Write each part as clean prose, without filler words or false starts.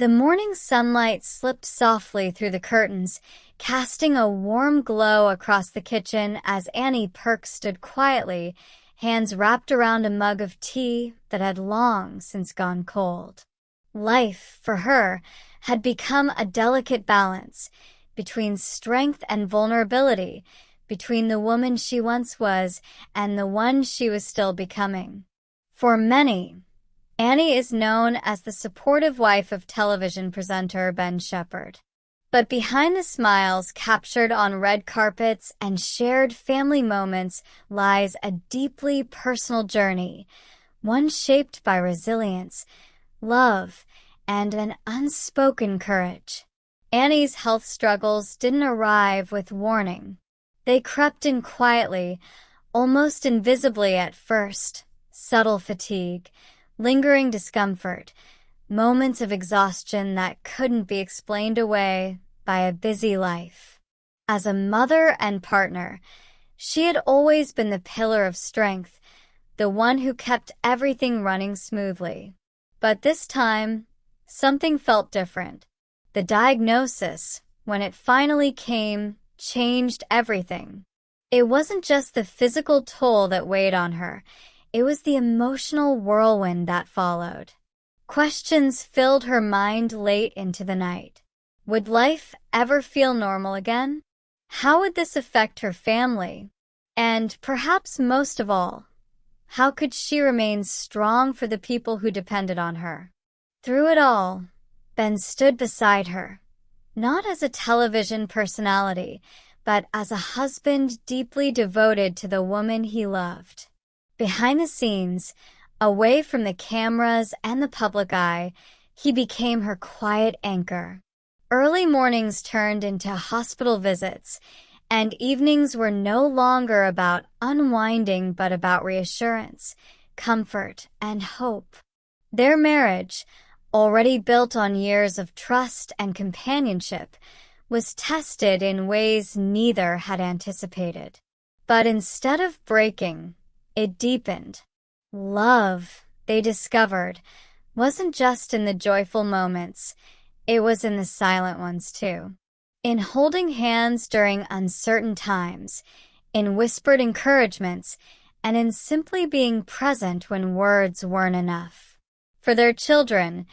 The morning sunlight slipped softly through the curtains, casting a warm glow across the kitchen as Annie Perk stood quietly, hands wrapped around a mug of tea that had long since gone cold. Life, for her, had become a delicate balance between strength and vulnerability, between the woman she once was and the one she was still becoming. For many, Annie is known as the supportive wife of television presenter Ben Shepherd. But behind the smiles captured on red carpets and shared family moments lies a deeply personal journey, one shaped by resilience, love, and an unspoken courage. Annie's health struggles didn't arrive with warning. They crept in quietly, almost invisibly at first. Subtle fatigue, lingering discomfort, moments of exhaustion that couldn't be explained away by a busy life. As a mother and partner, she had always been the pillar of strength, the one who kept everything running smoothly. But this time, something felt different. The diagnosis, when it finally came, changed everything. It wasn't just the physical toll that weighed on her. It was the emotional whirlwind that followed. Questions filled her mind late into the night. Would life ever feel normal again? How would this affect her family? And perhaps most of all, how could she remain strong for the people who depended on her? Through it all, Ben stood beside her, not as a television personality, but as a husband deeply devoted to the woman he loved. Behind the scenes, away from the cameras and the public eye, he became her quiet anchor. Early mornings turned into hospital visits, and evenings were no longer about unwinding but about reassurance, comfort, and hope. Their marriage, already built on years of trust and companionship, was tested in ways neither had anticipated. But instead of breaking, it deepened. Love, they discovered, wasn't just in the joyful moments, it was in the silent ones too. In holding hands during uncertain times, in whispered encouragements, and in simply being present when words weren't enough. For their children,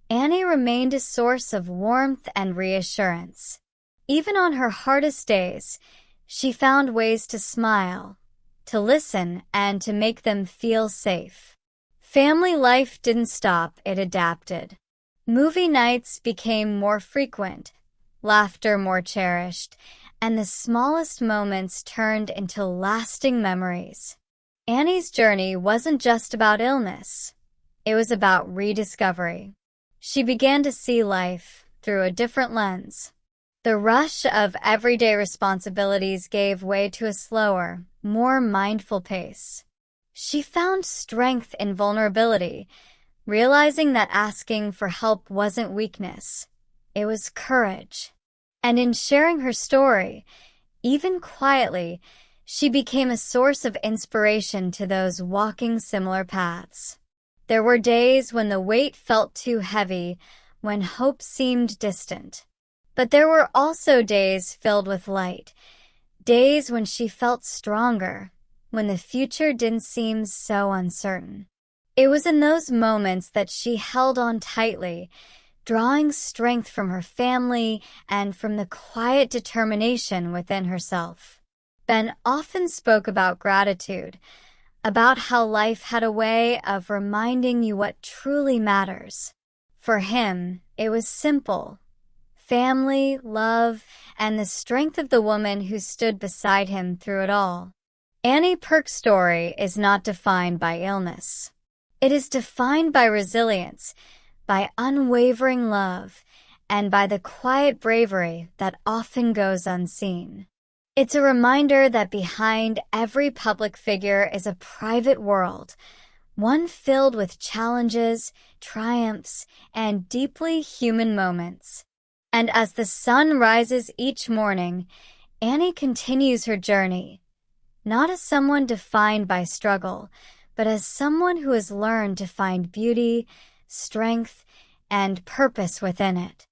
Annie remained a source of warmth and reassurance. Even on her hardest days, she found ways to smile, to listen, and to make them feel safe. Family life didn't stop, it adapted. Movie nights became more frequent, laughter more cherished, and the smallest moments turned into lasting memories. Annie's journey wasn't just about illness. It was about rediscovery. She began to see life through a different lens. The rush of everyday responsibilities gave way to a slower, more mindful pace. She found strength in vulnerability, realizing that asking for help wasn't weakness. It was courage. And in sharing her story, even quietly, she became a source of inspiration to those walking similar paths. There were days when the weight felt too heavy, when hope seemed distant. But there were also days filled with light, days when she felt stronger, when the future didn't seem so uncertain. It was in those moments that she held on tightly, drawing strength from her family and from the quiet determination within herself. Ben often spoke about gratitude, about how life had a way of reminding you what truly matters. For him, it was simple. Family, love, and the strength of the woman who stood beside him through it all. Annie Perk's story is not defined by illness. It is defined by resilience, by unwavering love, and by the quiet bravery that often goes unseen. It's a reminder that behind every public figure is a private world, one filled with challenges, triumphs, and deeply human moments. And as the sun rises each morning, Annie continues her journey, not as someone defined by struggle, but as someone who has learned to find beauty, strength, and purpose within it.